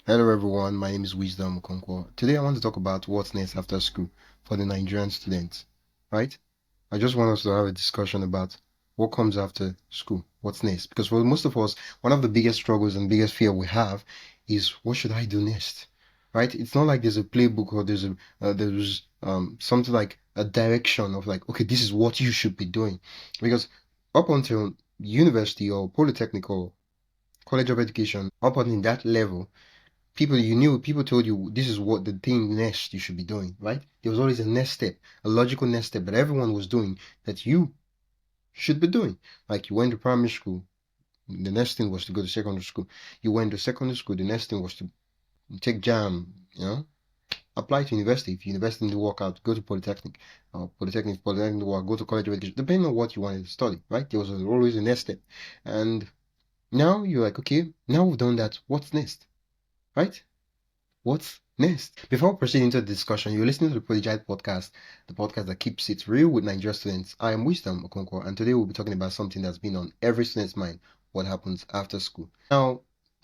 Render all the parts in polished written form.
Hello everyone, my name is Wisdom Okonkwo. Today I want to talk about what's next after school for the Nigerian students, right? I just want us to have a discussion about what comes after school, what's next. Because for most of us, one of the biggest struggles and biggest fear we have is what should I do next, right? It's not like there's a playbook or there's something like a direction of like, okay, this is what you should be doing. Because up until university or polytechnic or college of education, up until that level, people told you this is what the thing next you should be doing, right? There was always a next step, a logical next step that everyone was doing that you should be doing. Like you went to primary school, the next thing was to go to secondary school. You went to secondary school, the next thing was to take jam, apply to university. If university didn't work out, go to polytechnic. Polytechnic didn't work, go to college of education, depending on what you wanted to study, right? There was always a next step. And now you're like, okay, now we've done that, what's next? Right? What's next? Before proceeding to the discussion, you're listening to the Prodigy podcast, the podcast that keeps it real with Nigerian students. I am Wisdom Okonkwo, and today we'll be talking about something that's been on every student's mind: what happens after school. Now,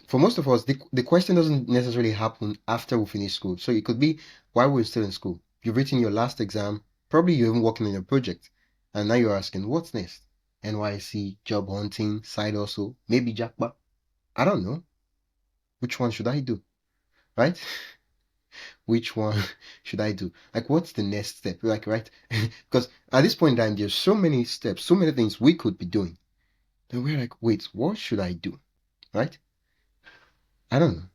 for most of us, the question doesn't necessarily happen after we finish school. So it could be while we're still in school. You've written your last exam, probably you're even working on your project, and now you're asking, what's next? NYC, job hunting, side hustle, maybe jackpot. I don't know. Which one should I do? Right? Which one should I do? Like, what's the next step? Like, right? Because at this point in time, there's so many steps, so many things we could be doing. Then we're like, wait, what should I do? Right? I don't know.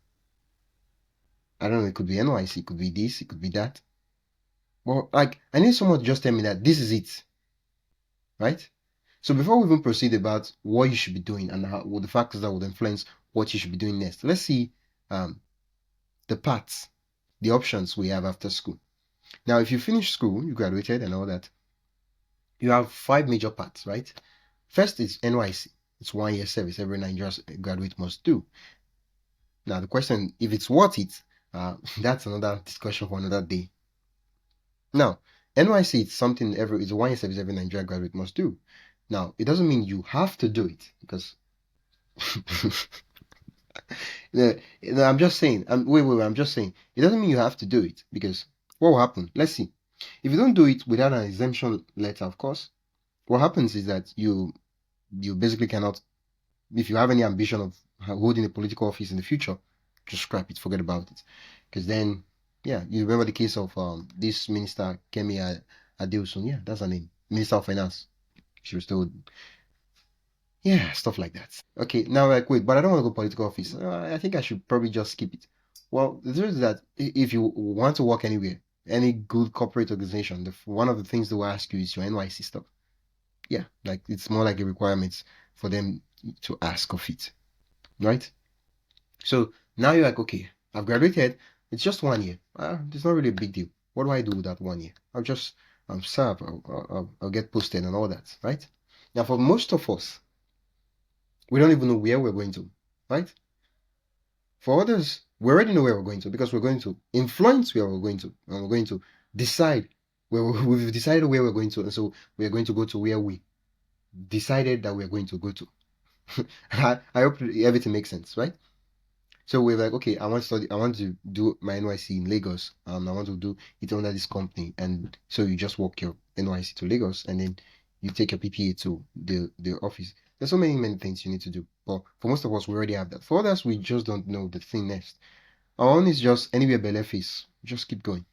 I don't know. It could be NYC, it could be this, it could be that. Well, like, I need someone to just tell me that this is it. Right? So before we even proceed about what you should be doing and how, well, the factors that would influence what you should be doing next, let's see the paths, the options we have after school. Now, if you finish school, you graduated and all that, you have 5 major paths, right? First is NYC. It's 1 year service every Nigerian graduate must do. Now, the question, if it's worth it, that's another discussion for another day. Now, NYC is something it's a 1 year service every Nigerian graduate must do. Now, it doesn't mean you have to do it because I'm just saying. Wait. I'm just saying. It doesn't mean you have to do it because what will happen? Let's see. If you don't do it without an exemption letter, of course, what happens is that you basically cannot. If you have any ambition of holding a political office in the future, just scrap it, forget about it. Because then, yeah, you remember the case of this minister, Kemi Adeosun. Yeah, that's her name. Minister of Finance. She was told, yeah, stuff like that. Okay, now like, wait, but I don't want to go political office. I think I should probably just skip it. Well, the truth is that if you want to work anywhere, any good corporate organization, one of the things they will ask you is your NYC stuff. Yeah, like it's more like a requirement for them to ask of it, right? So now you're like, okay, I've graduated. It's just 1 year. It's not really a big deal. What do I do with that 1 year? I'll just serve. I'll get posted and all that, right? Now, for most of us, we don't even know where we're going to, right? For others, we already know where we're going to because we're going to influence where we're going to, and we're going to decide where we've decided where we're going to, and so we're going to go to where we decided that we're going to go to. I hope everything makes sense, right? So we're like, okay, I want to do my NYC in Lagos. I want to do it under this company. And so you just walk your NYC to Lagos and then you take your PPA to the office. There's so many things you need to do. But for most of us, we already have that. For others, we just don't know the thing next. Our own is just anywhere below face. Just keep going.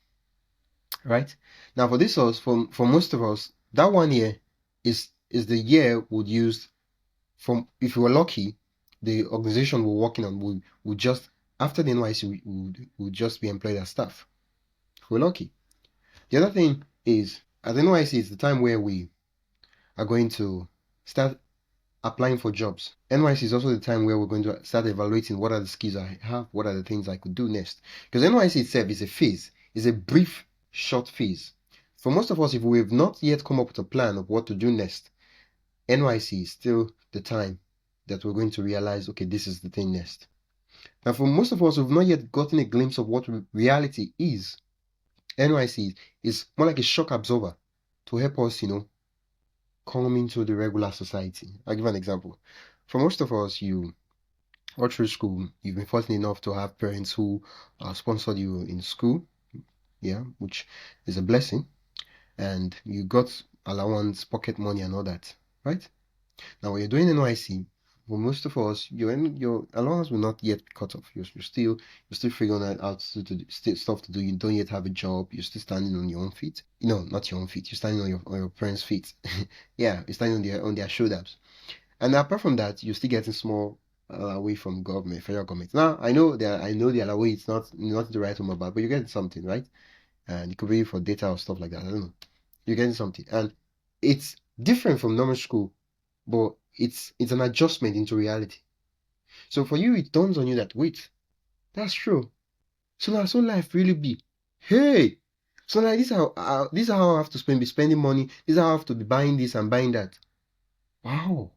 Right? Now for this us, for most of us, that 1 year is the year we'd use from, if we were lucky, the organization we're working on would just, after the NYC, we would just be employed as staff. If we're lucky. The other thing is, at the NYC is the time where we are going to start applying for jobs. NYC is also the time where we're going to start evaluating what are the skills I have, what are the things I could do next. Because NYC itself is a phase, is a brief, short phase. For most of us, if we have not yet come up with a plan of what to do next, NYC is still the time that we're going to realize, okay, this is the thing next. Now, for most of us who've not yet gotten a glimpse of what reality is, NYC is more like a shock absorber to help us, come into the regular society. I'll give an example. For most of us, you all through school, you've been fortunate enough to have parents who sponsored you in school, yeah, which is a blessing, and you got allowance, pocket money, and all that, right? Now, when you're doing NYC, for most of us, your allowance will not yet be cut off. You're still figuring out still stuff to do. You don't yet have a job. You're still standing on your own feet. No, not your own feet. You're standing on your parents' feet. Yeah, you're standing on their shoulders. And apart from that, you're still getting small away from government, federal government. Now, I know the allowance it's not the right one about, but you're getting something, right? And it could be for data or stuff like that. I don't know. You're getting something, and it's different from normal school, but it's an adjustment into reality. So for you, it dawns on you that wait, that's true. So now, so life really be. Hey, so like this is how I have to be spending money. This is how I have to be buying this and buying that. Wow,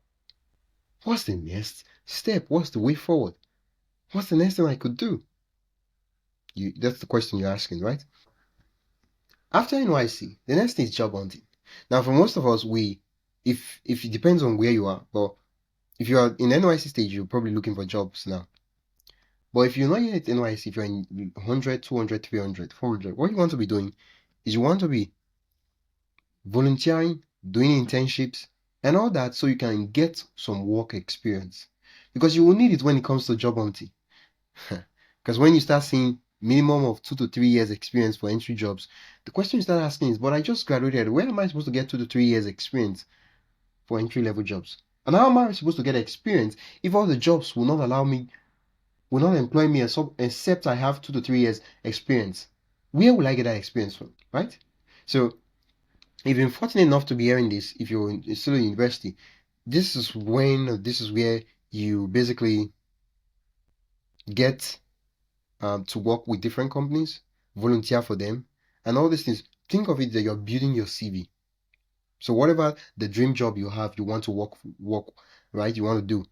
what's the next step? What's the way forward? What's the next thing I could do? That's the question you're asking, right? After NYC, the next thing is job hunting. Now, for most of us, if it depends on where you are, but if you are in NYC stage, you're probably looking for jobs now. But if you're not yet in NYC, if you're in 100, 200, 300, 400, what you want to be doing is you want to be volunteering, doing internships, and all that so you can get some work experience. Because you will need it when it comes to job hunting. Because when you start seeing minimum of 2 to 3 years experience for entry jobs, the question you start asking is, but I just graduated. Where am I supposed to get 2 to 3 years experience for entry level jobs? And how am I supposed to get experience if all the jobs will not employ me except I have 2 to 3 years experience? Where will I get that experience from, right? So if you're fortunate enough to be hearing this, if you're still in university, this is where you basically get to work with different companies, volunteer for them, and all these things. Think of it that you're building your CV. So whatever the dream job you have, you want to work, right? You want to do.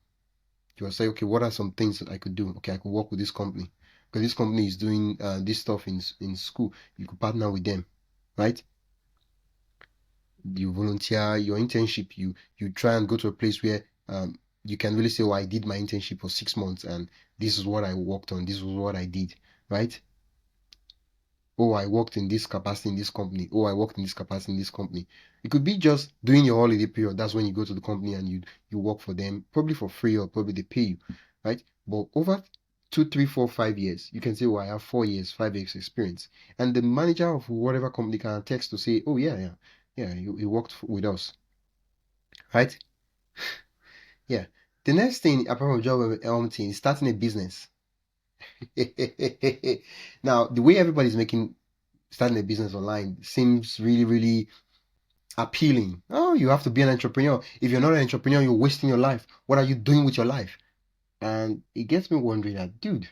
You will say, okay, what are some things that I could do? Okay, I could work with this company because this company is doing this stuff in school. You could partner with them, right? You volunteer your internship. You try and go to a place where you can really say, oh, I did my internship for 6 months and this is what I worked on. This was what I did, right? Oh, I worked in this capacity in this company. Oh, I worked in this capacity in this company. It could be just during your holiday period. That's when you go to the company and you work for them, probably for free or probably they pay you, right? But over 2, 3, 4, 5 years, you can say, "Oh, I have 4 years, 5 years experience," and the manager of whatever company can text to say, "Oh, yeah, yeah, yeah, you worked with us," right? Yeah. The next thing apart from job hunting is starting a business. Now, the way everybody's making starting a business online seems really, really appealing. Oh, you have to be an entrepreneur. If you're not an entrepreneur, you're wasting your life. What are you doing with your life? And it gets me wondering that, dude,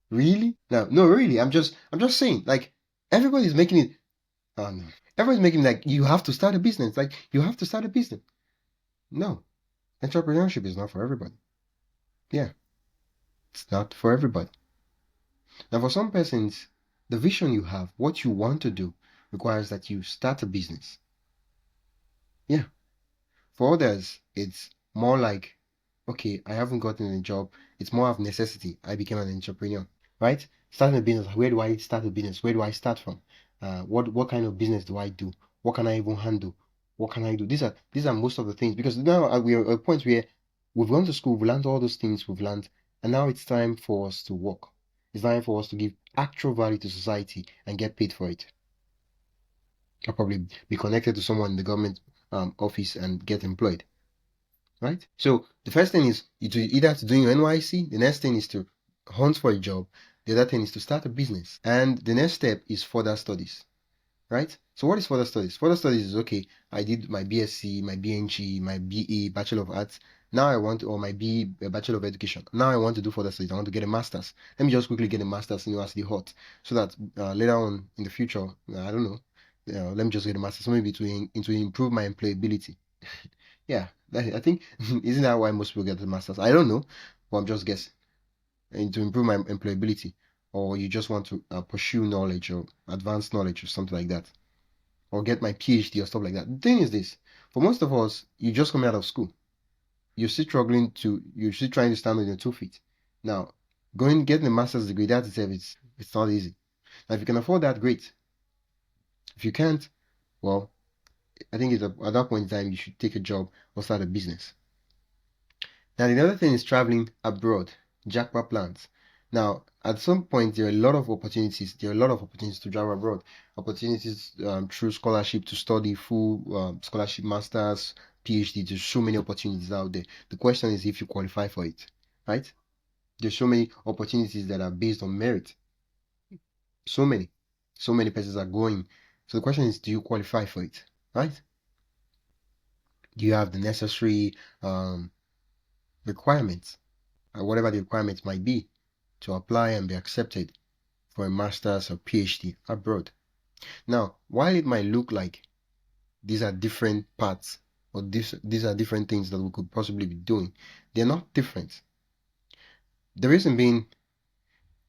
really? No, really. I'm just saying, like, everybody's making it. Oh no, everybody's making like you have to start a business. Like you have to start a business. No, entrepreneurship is not for everybody. Yeah, it's not for everybody. Now, for some persons, the vision you have, what you want to do, requires that you start a business. Yeah. For others, it's more like, okay, I haven't gotten a job. It's more of necessity. I became an entrepreneur, right? Starting a business. Where do I start a business? Where do I start from? What kind of business do I do? What can I even handle? What can I do? These are most of the things because now we are at a point where we've gone to school, we've learned all those things we've learned, and now it's time for us to work. It's time for us to give actual value to society and get paid for it. I'll probably be connected to someone in the government office and get employed, right? So the first thing is either to doing your NYC, the next thing is to hunt for a job, the other thing is to start a business, and the next step is further studies, right? So what is further studies? Further studies is okay, I did my BSc, my BNG, my BA, Bachelor of Arts. Now I want to, or my B, Bachelor of Education. Now I want to do further studies. I want to get a master's. Let me just quickly get a master's in University Hot, so that later on in the future, I don't know, let me just get a master's, so maybe to improve my employability. Yeah, I think isn't that why most people get the masters? I don't know, but I'm just guessing. And to improve my employability, or you just want to pursue knowledge or advanced knowledge or something like that, or get my PhD or stuff like that. The thing is this: for most of us, you just come out of school, you're still trying to stand on your 2 feet. Now, getting a master's degree, that itself, it's not easy. Now, if you can afford that, great. If you can't, well, I think at that point in time, you should take a job or start a business. Now, the other thing is traveling abroad, jackpot plans. Now, at some point, there are a lot of opportunities. There are a lot of opportunities to travel abroad. Opportunities through scholarship to study full scholarship, masters, PhD. There's so many opportunities out there. The question is if you qualify for it, right? There's so many opportunities that are based on merit. So many, so many persons are going. So the question is, do you qualify for it, right? Do you have the necessary requirements, whatever the requirements might be, to apply and be accepted for a master's or PhD abroad? Now, while it might look like these are different paths or these are different things that we could possibly be doing, they're not different. The reason being,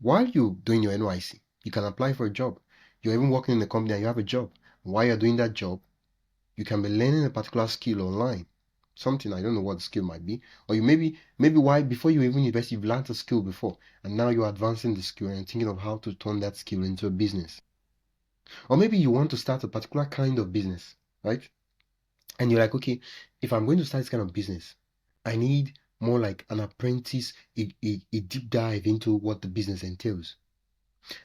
while you're doing your NYC, you can apply for a job. You're even working in a company and you have a job. While you're doing that job, you can be learning a particular skill online. Something, I don't know what the skill might be. Or you maybe why before you even invest, you've learned a skill before, and now you're advancing the skill and thinking of how to turn that skill into a business. Or maybe you want to start a particular kind of business, right? And you're like, okay, if I'm going to start this kind of business, I need more like an apprentice, a deep dive into what the business entails.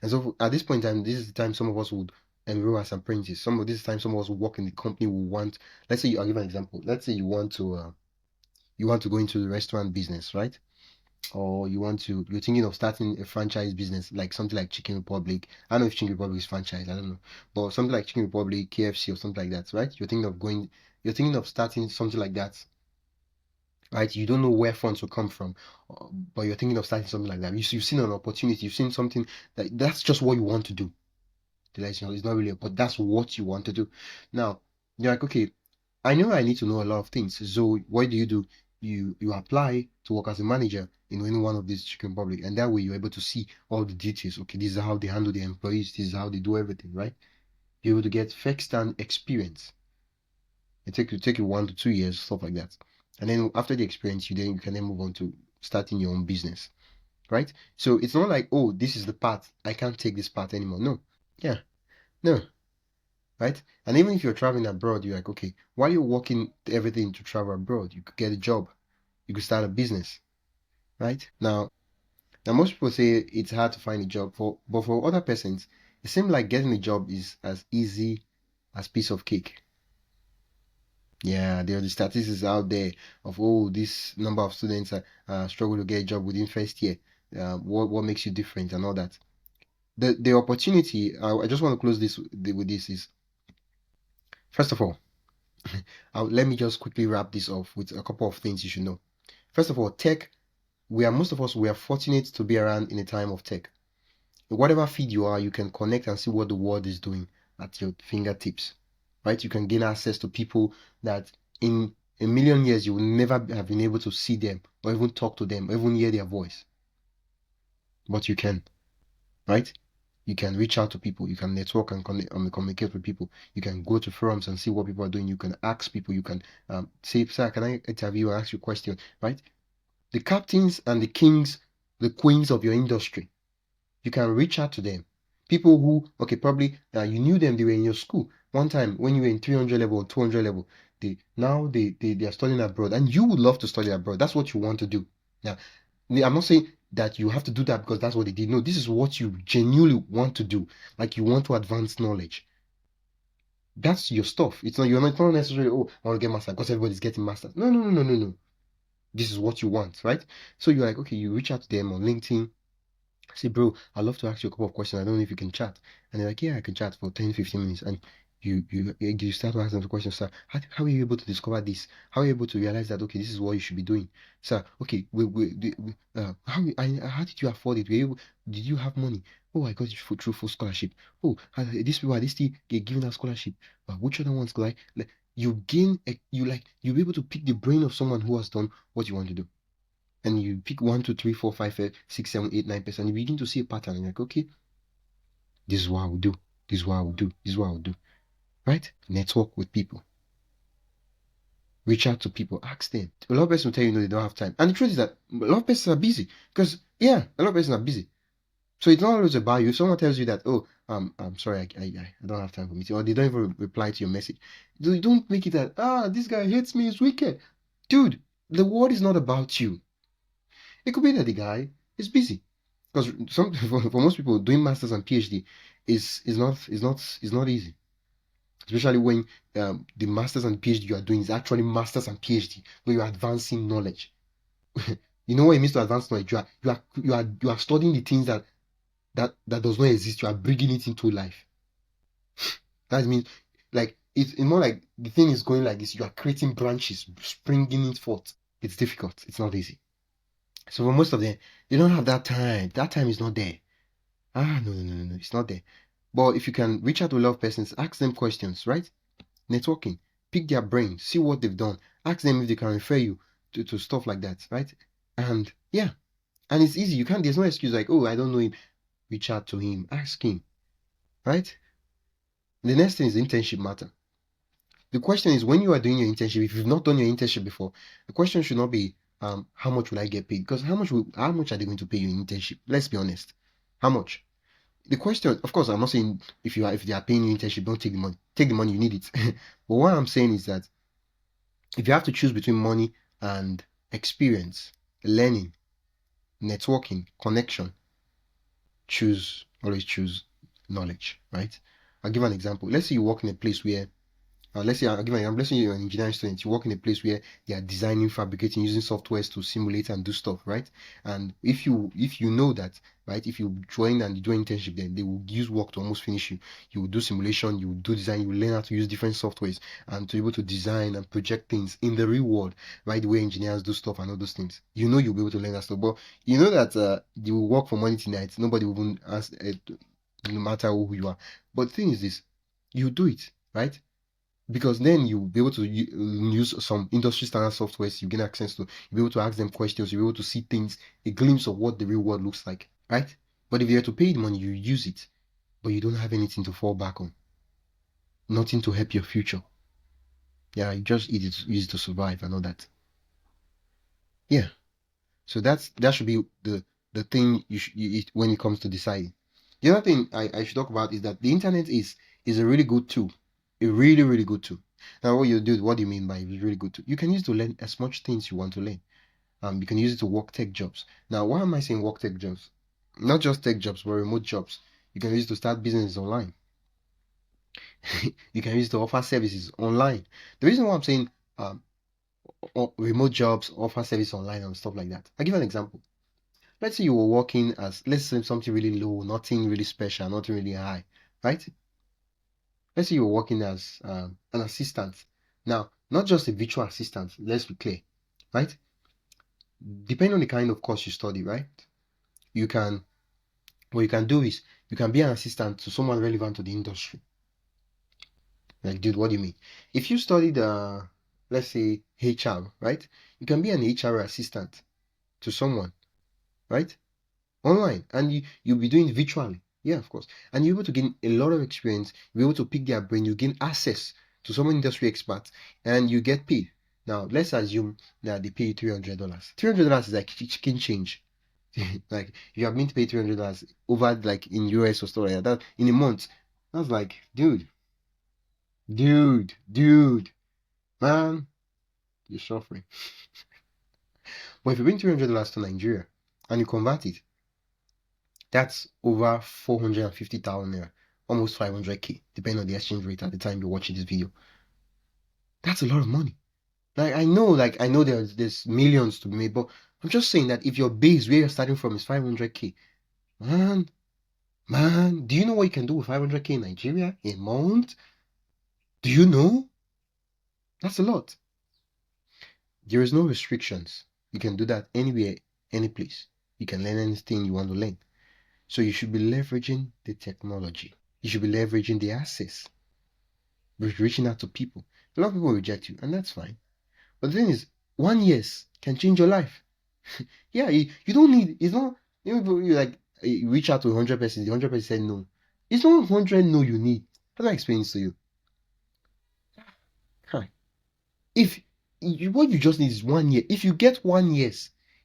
And so at this point in time, this is the time some of us would enroll as apprentices. Some of this time, some of us who work in the company will want. Let's say I'll give an example. Let's say you want to go into the restaurant business, right? Or you're thinking of starting a franchise business, like something like Chicken Republic. I don't know if Chicken Republic is franchise. I don't know, but something like Chicken Republic, KFC, or something like that, right? You're thinking of starting something like that, right? You don't know where funds will come from, but you're thinking of starting something like that. You've seen an opportunity, you've seen something that's just what you want to do. It's not really, but that's what you want to do. Now, you're like, okay, I know I need to know a lot of things. So what do? You apply to work as a manager in any one of these Chicken Republic, and that way you're able to see all the details. Okay, this is how they handle the employees, this is how they do everything, right? You're able to get first-hand experience. Take you 1 to 2 years, stuff like that. And then after the experience, you can then move on to starting your own business, right? So it's not like, oh, this is the path. I can't take this path anymore. No. Yeah. No. Right? And even if you're traveling abroad, you're like, okay, while you're working everything to travel abroad, you could get a job, you could start a business, right? Now most people say it's hard to find a job but for other persons, it seems like getting a job is as easy as piece of cake. Yeah, there are the statistics out there of this number of students struggle to get a job within first year. What makes you different and all that. The opportunity. I just want to close this with this is first of all, let me just quickly wrap this off with a couple of things you should know. First of all, tech, most of us, we are fortunate to be around in a time of tech. In whatever feed you are, you can connect and see what the world is doing at your fingertips, right? You can gain access to people that in a million years you will never have been able to see them or even talk to them or even hear their voice. But you can, right? You can reach out to people. You can network and communicate with people. You can go to forums and see what people are doing. You can ask people. You can say, sir, can I interview or ask you a question, right? The captains and the kings, the queens of your industry, you can reach out to them. People who, okay, probably you knew them, they were in your school. One time when you were in 300 level or 200 level, they are studying abroad and you would love to study abroad. That's what you want to do. Now, I'm not saying that you have to do that because that's what they did. No, this is what you genuinely want to do. Like you want to advance knowledge. That's your stuff. You're not necessarily, oh, I want to get master because everybody's getting masters. No, no, no, no, no, no. This is what you want, right? So you're like, okay, you reach out to them on LinkedIn. Say, bro, I'd love to ask you a couple of questions. I don't know if you can chat. And they're like, yeah, I can chat for 10, 15 minutes. And you start to ask them the questions, sir. How are you able to discover this? How are you able to realize that, okay, this is what you should be doing? Sir, okay, how did you afford it? Did you have money? Oh, I got it through full scholarship. Oh, these people are this thing giving us scholarship. Which other ones could I like? You gain, you'll be able to pick the brain of someone who has done what you want to do and you pick 1, 2, 3, 4, 5, 6, 7, 8, 9%, you begin to see a pattern. And you're like, okay, this is what I will do. This is what I will do. This is what I will do. Right? Network with people. Reach out to people, ask them. A lot of persons will tell you no, they don't have time. And the truth is that a lot of persons are busy. Because yeah, a lot of persons are busy. So it's not always about you. If someone tells you that, oh, I'm sorry, I don't have time for meeting, or they don't even reply to your message, don't make it that, this guy hates me, he's wicked. Dude, the world is not about you. It could be that the guy is busy. Because for most people, doing masters and PhD is not easy. Especially when the masters and PhD you are doing is actually masters and PhD, where you are advancing knowledge. You know what it means to advance knowledge? You are studying the things that does not exist. You are bringing it into life. That means like it's more like the thing is going like this. You are creating branches, springing it forth. It's difficult. It's not easy. So for most of them, they don't have that time. That time is not there. No, it's not there. But if you can reach out to a lot of persons, ask them questions, right? Networking, pick their brain, see what they've done, ask them if they can refer you to stuff like that, right? And yeah, and it's easy. You can't. There's no excuse like, oh, I don't know him. Reach out to him, ask him, right? The next thing is internship matter. The question is when you are doing your internship, if you've not done your internship before, the question should not be how much will I get paid? Because how much are they going to pay you in internship? Let's be honest. How much? The question, of course, I'm not saying if they are paying you internship, don't take the money. Take the money, you need it. But what I'm saying is that if you have to choose between money and experience, learning, networking, connection, always choose knowledge, right? I'll give an example. Let's say you work in a place where let's say I'll give an example. Let's say you're an engineering student. You work in a place where they are designing, fabricating, using softwares to simulate and do stuff, right? And if you know that, right, if you join and you do internship, then they will use work to almost finish you. You will do simulation, you will do design, you will learn how to use different softwares and to be able to design and project things in the real world, right? The way engineers do stuff and all those things. You know you'll be able to learn that stuff, but you know that you will work for money tonight. Nobody will even ask, no matter who you are. But the thing is this, you do it, right? Because then you'll be able to use some industry standard softwares you gain access to. You'll be able to ask them questions. You'll be able to see things, a glimpse of what the real world looks like, right? But if you have to pay the money, you use it, but you don't have anything to fall back on, nothing to help your future. Yeah, you just use it to survive and all that. Yeah, so that should be the thing when it comes to deciding. The other thing I should talk about is that the internet is a really good tool, a really really good tool. Now, what do you mean by really good tool? You can use it to learn as much things you want to learn. You can use it to work tech jobs. Now, why am I saying work tech jobs? Not just tech jobs, but remote jobs. You can use it to start business online. You can use it to offer services online. The reason why I'm saying remote jobs offer service online and stuff like that. I'll give an example. Let's say you were working as, let's say something really low, nothing really special, nothing really high, right? Let's say you're working as an assistant. Now, not just a virtual assistant, let's be clear, right? Depending on the kind of course you study, right? What you can do is you can be an assistant to someone relevant to the industry. Like, dude, what do you mean? If you studied, let's say HR, right? You can be an HR assistant to someone, right? Online, and you'll be doing it virtually. Yeah, of course. And you're able to gain a lot of experience, you're able to pick their brain, you gain access to some industry experts, and you get paid. Now, let's assume that they pay you $300. $300 is like chicken change. Like, if you have been paid $300 over like in US or stuff like that in a month, that's like, dude, man, you're suffering. But if you bring $300 to Nigeria and you convert it, that's over 450,000 naira, almost 500k, depending on the exchange rate at the time you're watching this video. That's a lot of money. Like I know there's millions to be made, but I'm just saying that if your base where you're starting from is 500k, man, do you know what you can do with 500k in Nigeria in a month? Do you know? That's a lot. There is no restrictions. You can do that anywhere, any place. You can learn anything you want to learn. So you should be leveraging the technology. You should be leveraging the access. Reaching out to people. A lot of people reject you, and that's fine. But the thing is, 1 year can change your life. Yeah, you don't need, it's not, you like, you reach out to 100 persons, the 100 persons said no. It's not 100 no you need. How do I explain this to you? Hi. If what you just need is 1 year. If you get 1 year,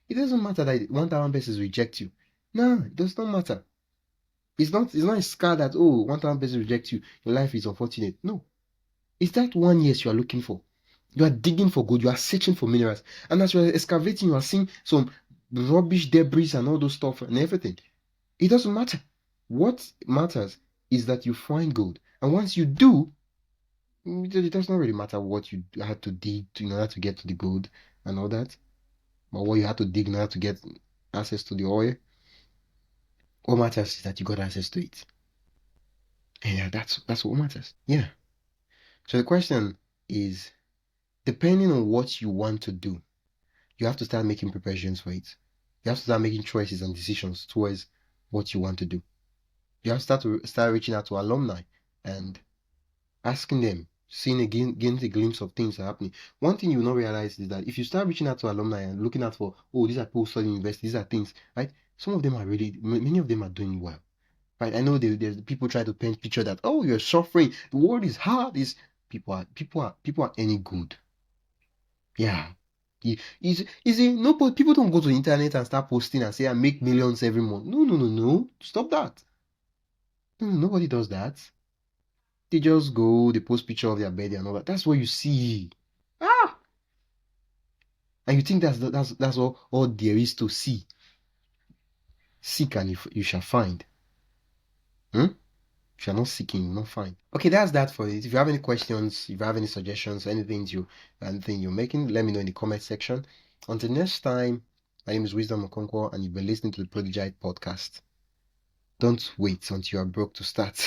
it doesn't matter that 1,000 persons reject you. No, it does not matter. It's not a scar that, oh, 1,000 persons reject you, your life is unfortunate. No. It's that 1 year you are looking for. You are digging for gold, you are searching for minerals. And as you are excavating, you are seeing some rubbish, debris, and all those stuff and everything. It doesn't matter. What matters is that you find gold. And once you do, it does not really matter what you had to dig in order to get to the gold and all that, or what you had to dig in order to get access to the oil. What matters is that you got access to it. And yeah, that's what matters. Yeah. So the question is, depending on what you want to do, you have to start making preparations for it. You have to start making choices and decisions towards what you want to do. You have to start reaching out to alumni and asking them, seeing again, getting a glimpse of things that are happening. One thing you will not realize is that if you start reaching out to alumni and looking out for, oh, these are people studying university, these are things, right? Some of them are really, many of them are doing well, right? I know there's people try to paint picture that, oh, you're suffering, the world is hard. Is people are any good. Yeah. No, but people don't go to the internet and start posting and say I make millions every month. No, no, no, no. Stop that. No, nobody does that. They just go, they post picture of their bed and all that. That's what you see. Ah! And you think that's all there is to see. Seek and you shall find. If you're not seeking, you'll not find. Okay, that's that for it. If you have any questions, if you have any suggestions, anything you're making, let me know in the comment section. Until next time, my name is Wisdom Okonkwo, and you've been listening to the Prodigite podcast. Don't wait until you are broke to start.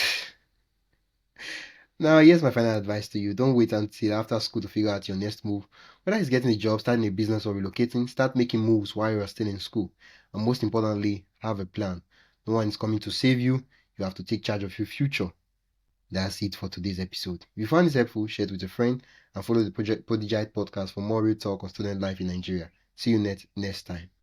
Now, here's my final advice to you. Don't wait until after school to figure out your next move. Whether it's getting a job, starting a business, or relocating, start making moves while you're still in school. And most importantly, have a plan. No one is coming to save you. You have to take charge of your future. That's it for today's episode. If you found this helpful, share it with a friend and follow the Prodigite podcast for more real talk on student life in Nigeria. See you next time.